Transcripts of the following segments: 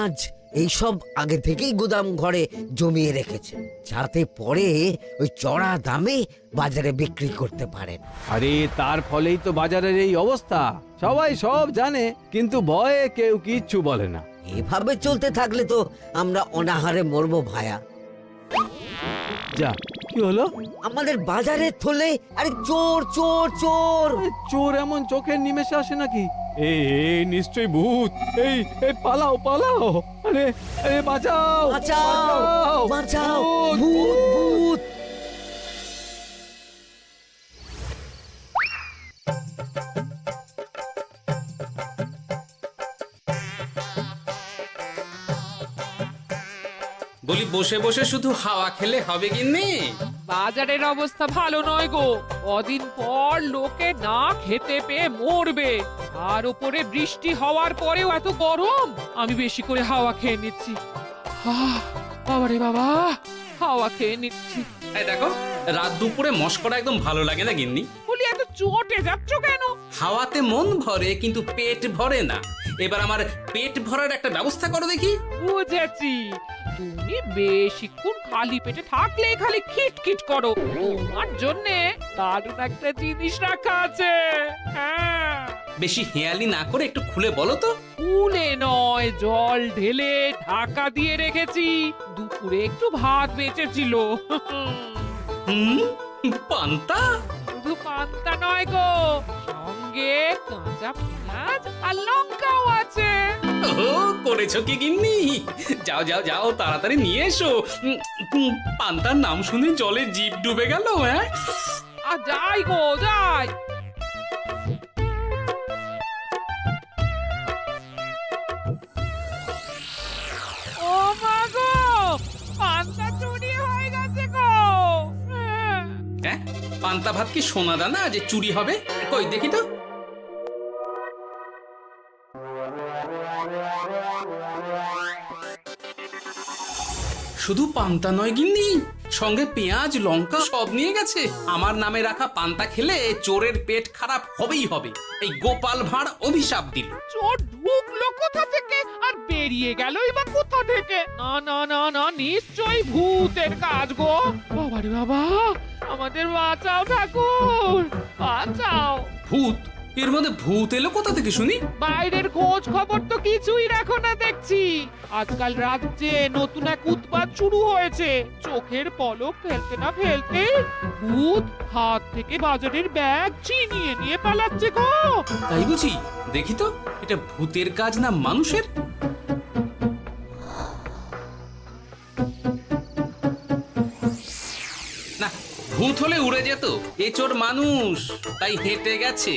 পেঁয়াজ এইসব আগে থেকেই গুদাম ঘরে জমিয়ে রেখেছেন, যাতে পরে ওই চড়া দামে বাজারে বিক্রি করতে পারেন। আরে তার ফলেই তো বাজারের এই অবস্থা। সবাই সব জানে, কিন্তু ভয়ে কেউ কিচ্ছু বলে না। এভাবে চলতে থাকলে তো আমরা অনাহারে মরবো ভায়া। যা, কি হলো? আমাদের বাজারে থলে আরে চোর চোর চোর। আরে, চোর এমন চোখের নিমেষে আসে নাকি? এই নিশ্চয়ই ভূত। এই পালাও পালাও। আরে আরে বাঁচাও বাঁচাও বাঁচাও, ভূত ভূত। বলি বসে বসে শুধু হাওয়া খেলে হবে গিন্নি? বাজারের অবস্থা ভালো নয় গো। কদিন পর লোকে না খেতে পেয়ে মরবে। আর উপরে বৃষ্টি হওয়ার পরেও এত গরম। আমি বেশি করে হাওয়া খেয়ে নিচ্ছি। বাবারে বাবা, হাওয়া খেয়ে নিচ্ছি। এই দেখো, রাত দুপুরে মস্করা একদম ভালো লাগে না গিন্নি। বলি এত চটে যাচ্ছ কেন? হাওয়াতে মন ভরে কিন্তু পেট ভরে না। এবার আমার পেট ভরার একটা ব্যবস্থা করো দেখি। বুঝেছি, তুমি বেশিক্ষণ খালি পেটে থাকলে খালি খিটখিট করো। তোমার জন্যে দারুণ একটা জিনিস রাখা আছে। হ্যাঁ, বেশি হেয়ালি না করে একটু খুলে বলো তো। ফুলে নয়, জল ঢেলে ঢাকা দিয়ে রেখেছি। দুপুরে একটু ভাত বেঁচেছিল। হুম, পান্তা? শুধু পান্তা নয় গো, সঙ্গে কাঁচা পেঁয়াজ আর লঙ্কাও আছে। ও, করেছো কি গিন্নি? যাও যাও যাও, তাড়াতাড়ি নিয়ে এসো। পান্তার নাম শুনে জলে জিভ ডুবে গেল। হ্যাঁ, আর যাই গো যাই। ও মা গো, পান্তা চুরি হয়ে গেছে গো। হ্যাঁ, পান্তা ভাত কি সোনা দানা যে চুরি হবে? কই দেখি তো। শুধু পান্তা নয় গিন্নি, সঙ্গে পেঁয়াজ লঙ্কা সব নিয়ে গেছে। আমার নামে রাখা পান্তা খেলে চোরের পেট খারাপ হবেই হবে। এই গোপাল ভাঁড় অভিশাপ দিল। চোর ঢুকলো কোথা থেকে আর বেরিয়ে গেলই বা কোথা থেকে? না না না না, নিশ্চয়ই ভূতের কাজ গো। বাবারে বাবা, আমাদের বাঁচাও ঠাকুর, বাঁচাও। ভূত? এর মধ্যে ভূত এলো কোথা থেকে শুনি? বাইরের খোঁজ খবর তো কিছুই রাখো না দেখছি। আজকাল রাজ্যে নতুন এক উৎপাত শুরু হয়েছে। চোখের পলক ফেলতে না ফেলতে ভূত হাত থেকে বাজারের ব্যাগ ছিনিয়ে নিয়ে পালাচ্ছে গো। তাই বুঝি? দেখি তো, এটা ভূতের কাজ না মানুষের? না, ভূত হলে উড়ে যেত। এ চোর মানুষ, তাই হেঁটে গেছে।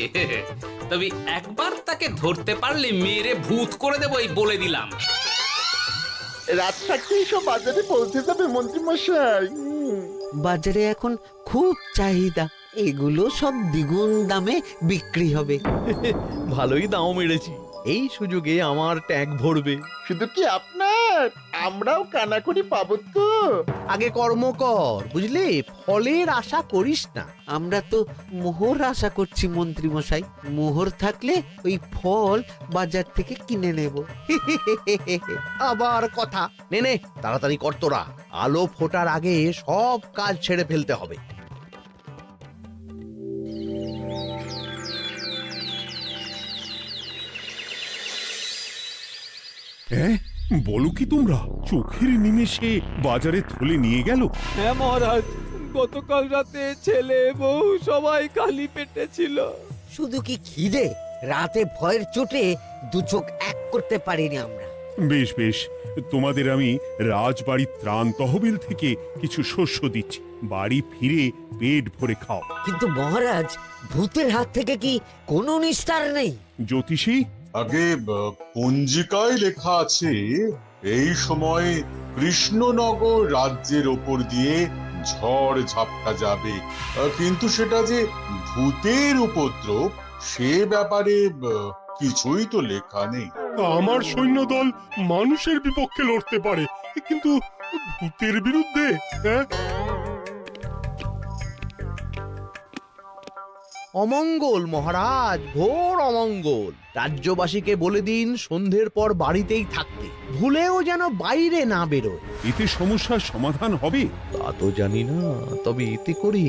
তবে একবার তাকে ধরতে পারলে মেরে ভূত করে দেবো, এই বলে দিলাম। রাত থাকতেই সব বাজারে পৌঁছে যাবে মন্ত্রী মশাই। বাজারে এখন খুব চাহিদা, এগুলো সব দ্বিগুণ দামে বিক্রি হবে। ভালোই দাম মেরেছি, এই সুযোগে আমার ট্যাগ ভরবে। শুধু কি আপনার, আমরাও কানাকড়ি পাবো তো। আগে কর্ম কর, বুঝলি? ফলের আশা করিস না। আমরা তো মোহর আশা করছি মন্ত্রী মশাই। মোহর থাকলে ওই ফল বাজার থেকে কিনে নেব। আবার কথা নে নে, তাড়াতাড়ি কর তোরা। আলো ফোটার আগে সব কাজ ছেড়ে ফেলতে হবে। হ্যাঁ, বলো কি তোমরা? চোখের নিমেষে বাজারে থলে নিয়ে গেল? হ্যাঁ মহারাজ, গতকাল রাতে ছেলে বউ সবাই খালি পেটে ছিল। শুধু কি খিদে, রাতে ভয়ের চোটে দু চোখ এক করতে পারিনি আমরা। বেশ বেশ, তোমাদের আমি রাজবাড়ির ত্রাণ তহবিল থেকে কিছু শস্য দিচ্ছি। বাড়ি ফিরে পেট ভরে খাও। কিন্তু মহারাজ, ভূতের হাত থেকে কি কোনো নিস্তার নেই? জ্যোতিষী, আগে পঞ্জিকায় লেখা আছে এই সময় কৃষ্ণনগর রাজ্যের ওপর দিয়ে ঝড় ঝাপটা যাবে, কিন্তু সেটা যে ভূতের উপদ্রব সে ব্যাপারে কিছুই তো লেখা নেই। আমার সৈন্যদল মানুষের বিপক্ষে লড়তে পারে, কিন্তু ভূতের বিরুদ্ধে? হ্যাঁ, অমঙ্গল মহারাজ, ঘোর অমঙ্গল। রাজ্যবাসীকে বলে দিন সন্ধ্যের পর বাড়িতেই থাকতে, ভুলেও যেন বাইরে না বেরোয়। এতে সমস্যার সমাধান হবে? তা তো জানি না, তবে এতে করে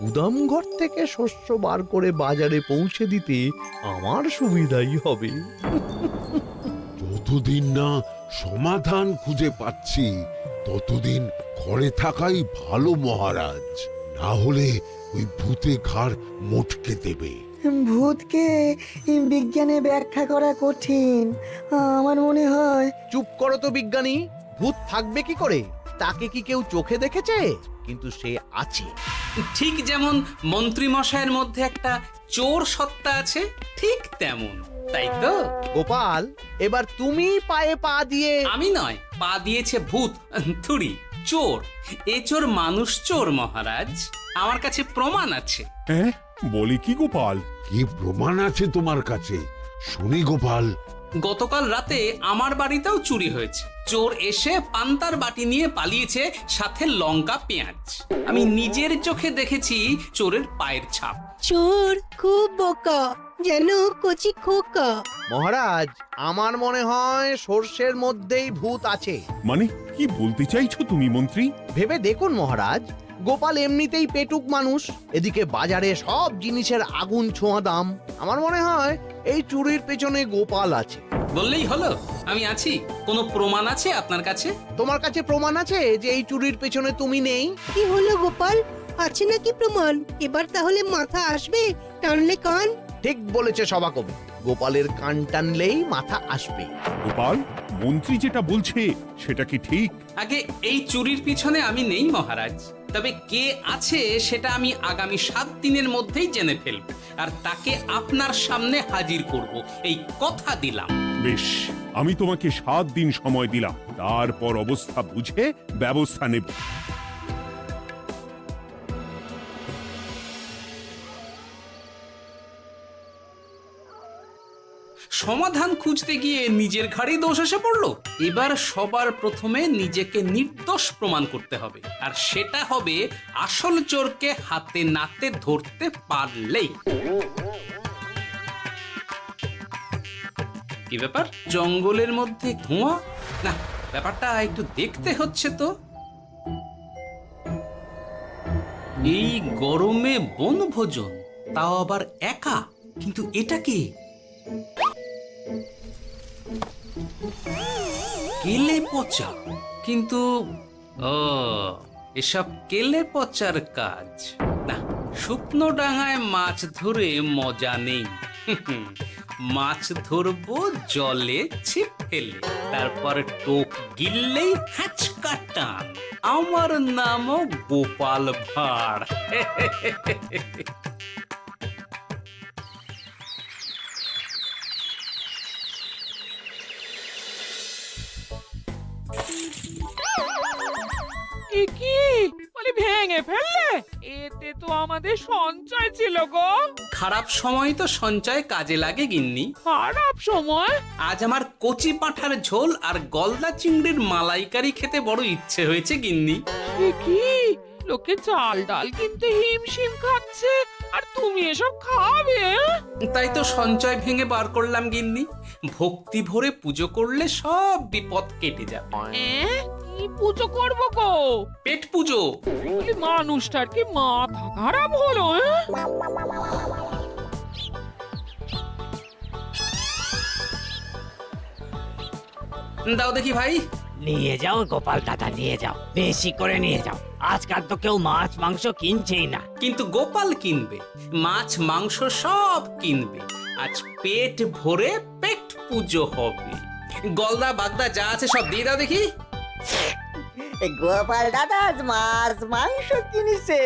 গুদামঘর থেকে শস্য বার করে বাজারে পৌঁছে দিতে আমার সুবিধাই হবে। যতদিন না সমাধান খুঁজে পাচ্ছি ততদিন ঘরে থাকাই ভালো মহারাজ, না হলে ওই ভূতে ঘাড় মোটকে দেবে। ভূতকে বিজ্ঞানে ব্যাখ্যা করা কঠিন, আমার মনে হয়। চুপ করো তো বিজ্ঞানী, ভূত থাকবে কি করে? তাকে কি কেউ চোখে দেখেছে? কিন্তু সে আছে। ঠিক যেমন মন্ত্রী মশাইয়ের মধ্যে একটা চোর সত্তা আছে, ঠিক তেমন, তাই তো? গোপাল, এবার তুমি পায়ে পা দিয়ে। আমি নয়, পা দিয়েছে ভূত, থুড়ি চোর। এ চোর মানুষ চোর মহারাজ, আমার কাছে প্রমাণ আছে। হ্যাঁ, বলি কি গোপাল? কি প্রমাণ আছে তোমার কাছে? শুনি গোপাল। গতকাল রাতে আমার বাড়িতেও চুরি হয়েছে। চোর এসে পান্তার বাটি নিয়ে পালিয়েছে, সাথে লঙ্কা পেঁয়াজ। আমি নিজের চোখে দেখেছি চোরের পায়ের ছাপ। চোর খুব বোকা, যেন কচি খোকা। মহারাজ, আমার মনে হয় সর্ষের মধ্যেই ভূত আছে। মানে কি বলতে চাইছো তুমি মন্ত্রী? ভেবে দেখুন মহারাজ, গোপাল এমনিতেই পেটুক মানুষ, এদিকে বাজারে সব জিনিসের আগুন ছোঁয়া দাম। আমার মনে হয় এই চুরির পেছনে গোপাল আছে। বললেই হলো আমি আছি। কোনো প্রমাণ আছে আপনার কাছে? তোমার কাছে প্রমাণ আছে যে এই চুরির পেছনে তুমি নেই? কি হলো গোপাল, আছে নাকি প্রমাণ? এবার তাহলে মাথা আসবে, টানলে কান। ঠিক বলেছে সভাকবি, গোপালের কান টানলেই মাথা আসবে। গোপাল, মন্ত্রী যেটা বলছে সেটা কি ঠিক? আগে এই চুরির পিছনে আমি নেই মহারাজ, তবে কে আছে সেটা আমি আগামী 7 দিনের মধ্যেই জেনে ফেলব, আর তাকে আপনার সামনে হাজির করব, এই কথা দিলাম। বেশ, আমি তোমাকে 7 দিন সময় দিলাম, তারপর অবস্থা বুঝে ব্যবস্থা নেব। সমাধান খুঁজতে গিয়ে নিজের ঘাড়েই দোষ এসে পড়লো। এবার সবার প্রথমে নিজেকে নির্দোষ প্রমাণ করতে হবে, আর সেটা হবে আসল চোরকে হাতে নাতে ধরতে পারলেই। কি ব্যাপার, জঙ্গলের মধ্যে ধোঁয়া? না, ব্যাপারটা একটু দেখতে হচ্ছে তো। এই গরমে বনভোজন, তাও আবার একা, কিন্তু এটা কি? কেলে পচা, কিন্তু এসব কেলে পচার কাজ না। শুকনো ডাঙায় মাছ ধরে মজা নেই। মাছ ধরবো জলে ছিপ ফেলে, তারপর টোপ গিললেই হ্যাচকা টান। আমার নামও গোপাল ভাঁড়। কি বলি, ভেঙে ফেললে? এতে তো আমাদের সঞ্চয় ছিল গো। খারাপ সময় তো সঞ্চয় কাজে লাগে গিন্নি। খারাপ সময়? আজ আমার কচি পাঁঠার ঝোল আর গলদা চিংড়ির মালাইকারি খেতে বড় ইচ্ছে হয়েছে গিন্নি। কি লোকে চাল ডাল কিনতে হিমশিম খাচ্ছে, আর তুমি এসব খাবে? তাই তো সঞ্চয় ভেঙে বার করলাম গিন্নি। ভক্তি ভরে পুজো করলে সব বিপদ কেটে যাবে। কি পুজো করবো গো? পেট পুজো। মানুষটার কি মাথা খারাপ হলো? দাও দেখি ভাই। নিয়ে যাও গোপাল দাদা, নিয়ে যাও, বেশি করে নিয়ে যাও। আজকাল তো কেউ মাছ মাংস কিনছেই না। কিন্তু গোপাল কিনবে, মাছ মাংস সব কিনবে। আজ পেট ভরে পেট পুজো হবে। গলদা বাগদা যা আছে সব দিয়ে দাও দেখি। গোপাল দাদা মাছ মাংস কিনেছে।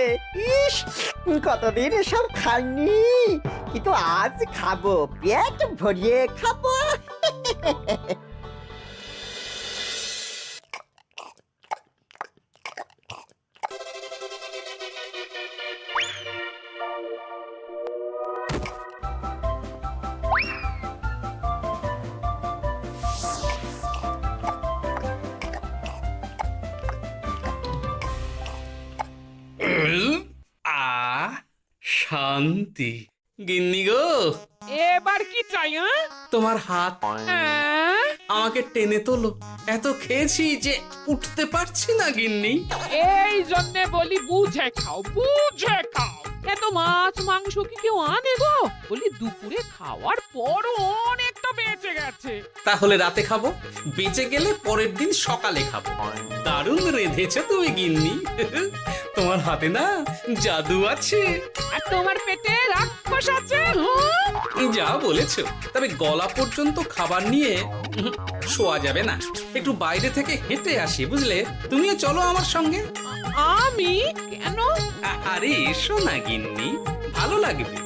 ইস, কতদিন এসব খাইনি, কিন্তু আজ খাবো, পেট ভরিয়ে খাবো। শান্তি। গিন্নি গো, এবার কি চাই? তোমার হাত হ্যাঁ? আমাকে টেনে তোলো। এত খেয়েছি যে উঠতে পারছি না গিন্নি। এই জন্য বলি বুঝে খাও, বুঝে খাও। এত মাছ মাংস কি কেউ আনে গো? বলি দুপুরে খাওয়ার পরও অনেকটা বেঁচে গেছে। তাহলে রাতে খাবো, বেঁচে গেলে পরের দিন সকালে খাবো। দারুণ রেঁধেছো তুমি গিন্নি। তোমার হাতে না জাদু আছে। আর তোমার পেটে রাক্ষস আছে। যা বলেছো, তবে গলা পর্যন্ত খাবার নিয়ে শোয়া যাবে না। একটু বাইরে থেকে হেঁটে আসি, বুঝলে? তুমিও চলো আমার সঙ্গে। আমি কেন? আরে এসো না গিন্নি, ভালো লাগবে।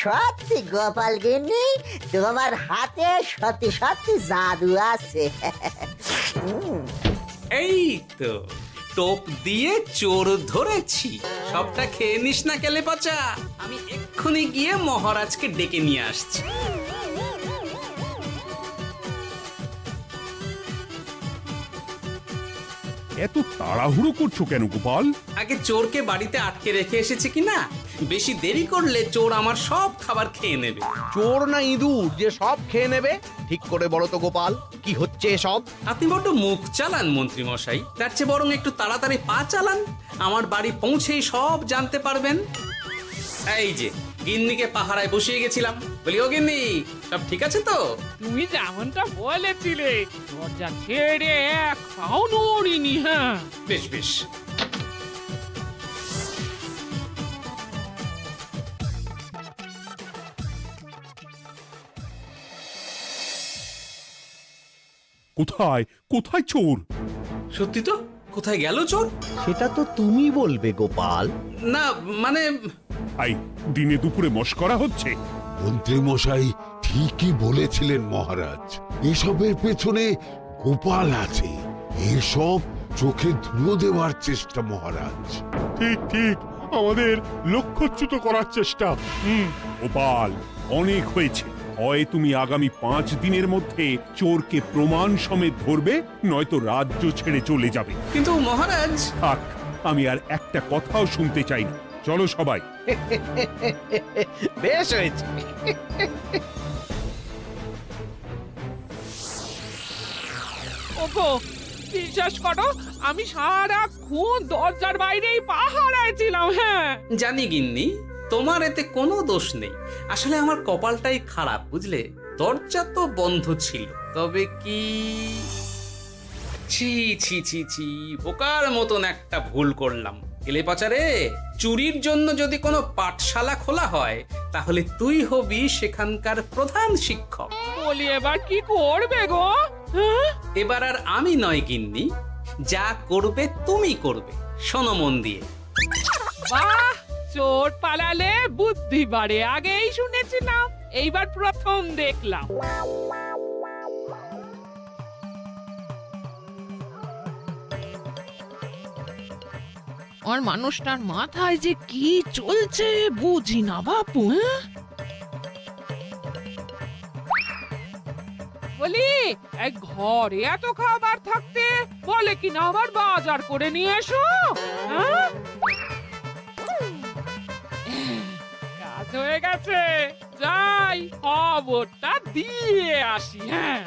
সত্যি গোপাল গিন্নি, তোমার হাতে সত্যি সত্যি জাদু আছে। এই তো টোপ দিয়ে চোর ধরেছি। সবটা খেয়ে নিস না কেলে পচা। আমি এক্ষুনি গিয়ে মহারাজকে ডেকে নিয়ে আসছি। এত তাড়াহুড়ো করছো কেন গোপাল? আগে চোরকে বাড়িতে আটকে রেখে এসেছে কিনা, বেশি দেরি করলে চোর আমার সব খাবার খেয়ে নেবে। চোর না ইঁদুর যে সব খেয়ে নেবে? ঠিক করে বলো তো গোপাল, কি হচ্ছে এসব? আপনি বড্ড মুখ চালান মন্ত্রী মশাই, তার চেয়ে বরং একটু তাড়াতাড়ি পা চালান। আমার বাড়ি পৌঁছেই সব জানতে পারবেন। এই যে গিন্নিকে পাহারায় বসিয়ে গেছিলাম, বলি ও গিন্নি, সব ঠিক আছে তো? তুমি যেমনটা বলেছিলে, দরজা ছেড়ে এক পাও নড়িনি। হ্যাঁ, বেশ বেশ। কোথায় কোথায় চোর? সত্যি তো, কোথায় গেল চোর? সেটা তো তুমি বলবে গোপাল। না মানে আই দিনে দুপুরে মশকরা হচ্ছে। মন্ত্রী মশাই ঠিকই বলেছিলেন মহারাজ, এসবের পেছনে গোপাল আছে। এসব চোখে ধুলো দেওয়ার চেষ্টা মহারাজ। ঠিক ঠিক, আমাদের লক্ষ্যচ্যুত করার চেষ্টা। গোপাল, অনেক হয়েছে। হয় তুমি আগামী 5 দিনের মধ্যে চোরকে প্রমাণ সমেত ধরবে, নয়তো রাজ্য ছেড়ে চলে যাবে। কিন্তু মহারাজ। থাক, আমি আর একটা কথাও শুনতে চাই না। চলো সবাই। বেশ হয়েছে। ওগো, বিশ্বাস করো, আমি সারাক্ষণ দরজার বাইরেই পাহারায় ছিলাম। হ্যাঁ, জানি গিন্নি, তোমার এতে কোনো দোষ নেই। আসলে আমার কপালটাই খারাপ, বুঝলে? দরজা তো বন্ধ ছিল, তবে কি ছি ছি ছি ছি, বোকার মতন একটা ভুল করলাম। এলে পাচারে, চুরির জন্য যদি কোনো পাঠশালা খোলা হয়, তাহলে তুই হবি সেখানকার প্রধান শিক্ষক। বলি এবার কি করবে গো? হ্যাঁ? এবার আর আমি নয় গিন্নি, যা করবে তুমি করবে। শোনো মন দিয়ে। বাহ, চোর পালালে বুদ্ধি বাড়ে, আগেই শুনেছিলাম, এইবার প্রথম দেখলাম। আর মানুষটার মাথায় যে কি চলছে বুঝি না বাপু। হ্যাঁ, বলি এই ঘরে এত খাবার থাকতে বলে কিনা আবার বাজার করে নিয়ে এসো। হ্যাঁ, কাজ হয়ে গেছে, যাই খবরটা দিয়ে আসি। হ্যাঁ,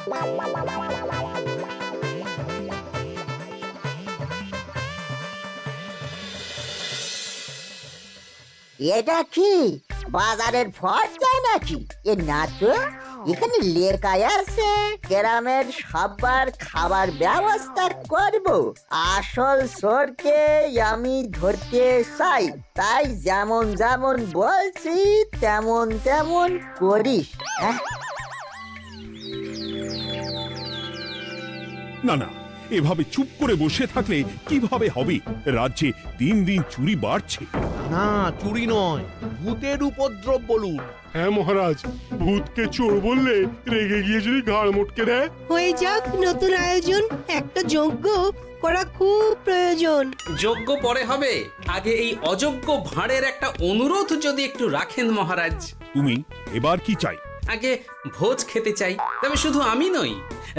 এটা কি বাজারের ফটকায় নাকি? এ না তো, এখানে লেখাই আছে গ্রামের সবার খাবার ব্যবস্থা করব। আসল চোরকে আমি ধরতে চাই, তাই যেমন যেমন বলছি তেমন তেমন করিস। হ্যাঁ, না না, এভাবে চুপ করে বসে থাকলে কিভাবে হবে? রাজ্যে দিন দিন চুরি বাড়ছে। না, চুরি নয়, ভূতের উপদ্রব বলুন। হ্যাঁ মহারাজ, ভূতকে চোর বললে রেগে গিয়ে যদি ঘাড় মটকে দেয়। হয়ে যাক নতুন আয়োজন, একটা যজ্ঞ করা খুব প্রয়োজন। যোগ্য পরে হবে, আগে এই অযোগ্য ভাঁড়ের একটা অনুরোধ যদি একটু রাখেন মহারাজ। তুমি এবার কি চাই? আগে ভোজ খেতে চাই, তবে শুধু আমি নই,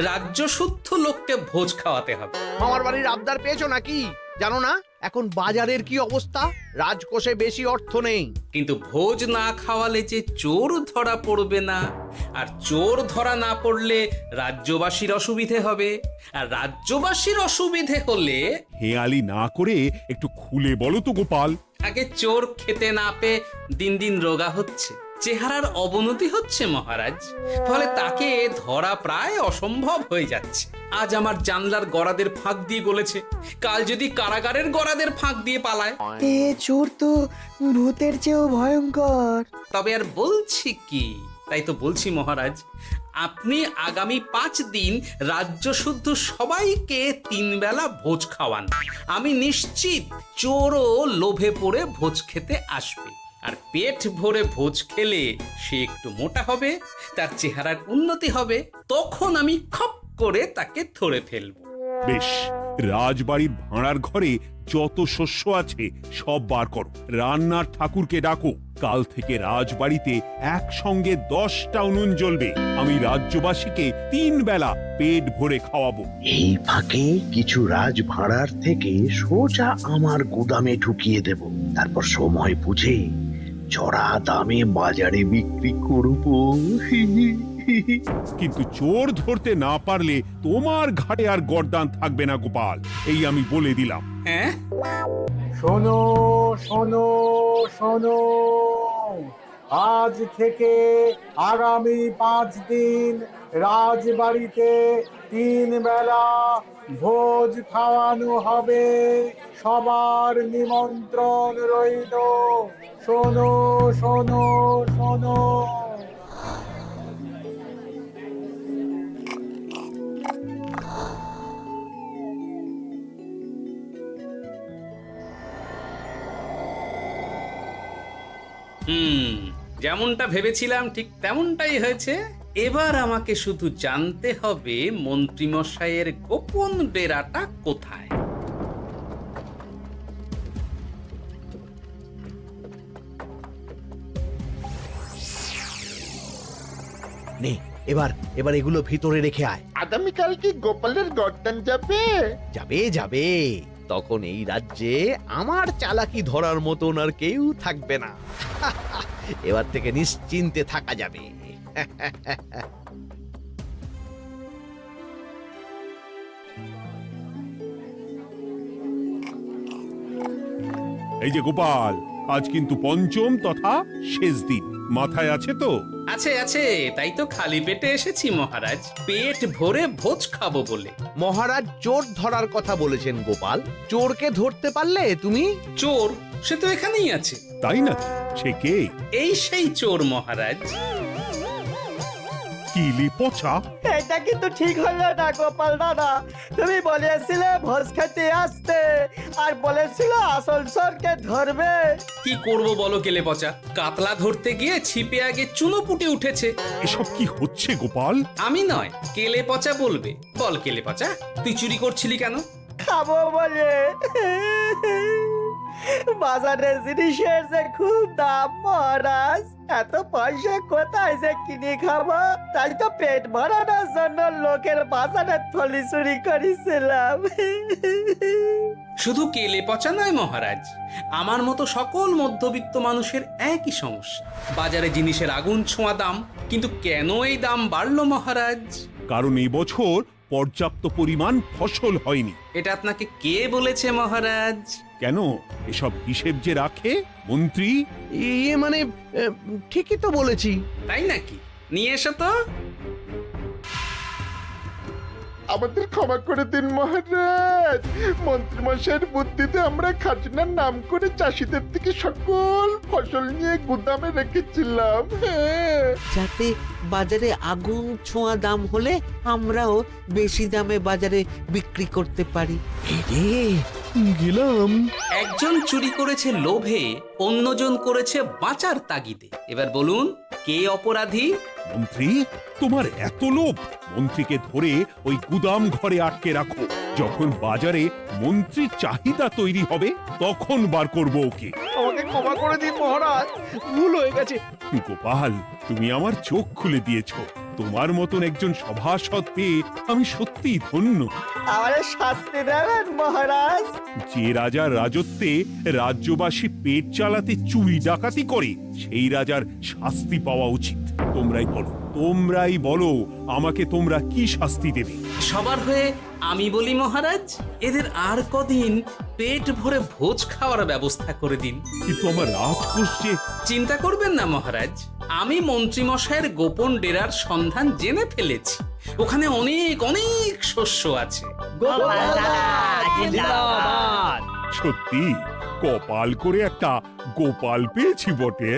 রাজ্য শুদ্ধ লোককে ভোজ খাওয়াতে হবে। মামার বাড়ির আবদার পেয়েছো নাকি? জানো না এখন বাজারের কি অবস্থা? রাজকোষে বেশি অর্থ নেই। কিন্তু ভোজ না খাওয়ালে যে চোর ধরা পড়বে না, আর চোর ধরা না পড়লে রাজ্যবাসীর অসুবিধে হবে, আর রাজ্যবাসীর অসুবিধে হলে হেয়ালি না করে একটু খুলে বলো তো গোপাল। আগে চোর খেতে না পেয়ে দিন দিন রোগা হচ্ছে, চেহারার অবনতি হচ্ছে মহারাজ, ফলে তাকে ধরা প্রায় অসম্ভব হয়ে যাচ্ছে। আজ আমার জানলার গড়াদের ফাঁক দিয়ে গলেছে, কাল যদি কারাগারের গড়াদের ফাঁক দিয়ে পালায়। এ চোর তো ভূতের চেয়েও ভয়ঙ্কর। তবে আর বলছি কি, তাই তো বলছি মহারাজ, আপনি আগামী 5 দিন রাজ্য শুদ্ধ সবাইকে 3 বেলা ভোজ খাওয়ান। আমি নিশ্চিত চোরও লোভে পড়ে ভোজ খেতে আসবে, আর পেট ভরে ভোজ খেলে সে একটু মোটা হবে, তার চেহারার উন্নতি হবে, তখন আমি খপ করে তাকে ধরে ফেলবো। বেশ, রাজবাড়ির ভাঁড়ার ঘরে যত শস্য আছে সব বার করো, রান্নার ঠাকুরকে ডাকো। কাল থেকে রাজবাড়িতে একসঙ্গে 10টা উনুন জ্বলবে। আমি রাজ্যবাসীকে 3 বেলা পেট ভরে খাওয়াবো। এই ফাঁকে কিছু রাজ ভাড়ার থেকে সোজা আমার গুদামে ঢুকিয়ে দেব, তারপর সময় বুঝে চড়া দামে বাজারে বিক্রি করব। কিন্তু চোর ধরতে না পারলে তোমার ঘাড়ে আর গর্দান থাকবে না গোপাল, এই আমি বলে দিলাম। হ্যাঁ, শোনো শোনো শোনো, আজ থেকে আগামী 5 দিন রাজবাড়িতে 3 বেলা ভোজ খাওয়ানো হবে, সবার নিমন্ত্রণ রইল। শোনো শোনো শোনো। যেমনটা ভেবেছিলাম ঠিক তেমনটাই হয়েছে। এবার আমাকে শুধু জানতে হবে মন্ত্রীমশাইয়ের গোপন ডেরাটা কোথায়। নে এবার এবার এগুলো ভিতরে রেখে আয়। আগামীকাল কি গোপালের গর্দান যাবে? যাবে যাবে, তখন এই রাজ্যে আমার চালাকি ধরার মতন আর কেউ থাকবে না। এবার থেকে নিশ্চিন্তে থাকা যাবে। এই যে গোপাল, আজ কিন্তু পঞ্চম তথা শেষ দিন, মাথায় আছে তো? আছে আছে, তাই তো খালি পেটে এসেছি মহারাজ, পেট ভরে ভোজ খাবো বলে। মহারাজ চোর ধরার কথা বলেছেন গোপাল, চোরকে ধরতে পারলে তুমি? চোর সে তো এখানেই আছে। তাই নাকি? সে কে? এই সেই চোর মহারাজ। কিলি পচা, এটা কিন্তু ঠিক হলো না গোপাল দাদা। তুমি বলেছিলে ভোজ খেতে আসতে, আর বলেছিল আসল চোরকে ধরবে। কি করব বলো কেলে পচা, কাতলা ধরতে গিয়ে ছিপে আগে চুনো পুটে উঠেছে। এসব কি হচ্ছে গোপাল? আমি নয়, কেলে পচা বলবে। বল কেলে পচা, তুই চুরি করছিলি কেন? খাবো বলে। বাজারে জিনিসের যে খুব দাম মহারাজ, এত পয়সা কোথায় যে কিনে খাবো, তাই তো পেট ভরানোর জন্য লোকের বাজারে থলি চুরি করেছিলাম। শুধু কেলে পচা নয় মহারাজ, আমার মতো সকল মধ্যবিত্ত মানুষের একই সমস্যা। বাজারে জিনিসের আগুন ছোঁয়া দাম, কিন্তু কেন এই দাম বাড়লো মহারাজ? কারণ এই বছর পর্যাপ্ত পরিমাণ ফসল হয়নি। এটা আপনাকে কে বলেছে মহারাজ? কেন, এসব হিসেব যে রাখে মন্ত্রী। ইয়ে মানে ঠিকই তো বলেছি। তাই নাকি? নিয়ে এসো তো। আমাদের ক্ষমা করে দিন মহারাজ, মন্ত্রীমশাইয়ের বুদ্ধিতে আমরা খাজনার নাম করে চাষিদের থেকে সকল ফসল নিয়ে গুদামে রেখেছিলাম। যাতে বাজারে আগুন ছোঁয়া দাম হলে আমরাও বেশি দামে বাজারে বিক্রি করতে পারি। গেলাম। একজন চুরি করেছে লোভে, অন্যজন করেছে বাঁচার তাগিদে। এবার বলুন কে অপরাধী? মন্ত্রী, তোমার এত লোভ! মন্ত্রীকে ধরে ওই গুদাম ঘরে আটকে রাখো। যখন বাজারে মন্ত্রীর চাহিদা তৈরি হবে তখন বার করবো ওকে। আমাকে ক্ষমা করে দিন মহারাজ, ভুল হয়ে গেছে। গোপাল, তুমি আমার চোখ খুলে দিয়েছো। তোমার মতন একজন সভাসদ পেয়ে আমি সত্যিই ধন্য। আমারে শাস্তি দেবেন মহারাজ? যে রাজার রাজত্বে রাজ্যবাসী পেট চালাতে চুরি ডাকাতি করে সেই রাজার শাস্তি পাওয়া উচিত। তোমরাই বলো আমাকে তোমরা কি শাস্তি দেবে? সবার হয়ে আমি বলি মহারাজ, এদের আর কদিন পেট ভরে ভোজ খাওয়ার ব্যবস্থা করে দিন। কিন্তু আমার রাজকোষ যে... চিন্তা করবেন না মহারাজ, আমি মন্ত্রীমশাইয়ের গোপন ডেরার সন্ধান জেনে ফেলেছি। ওখানে অনেক অনেক শস্য আছে। সত্যি কপাল করে একটা গোপাল পেয়েছি বটে।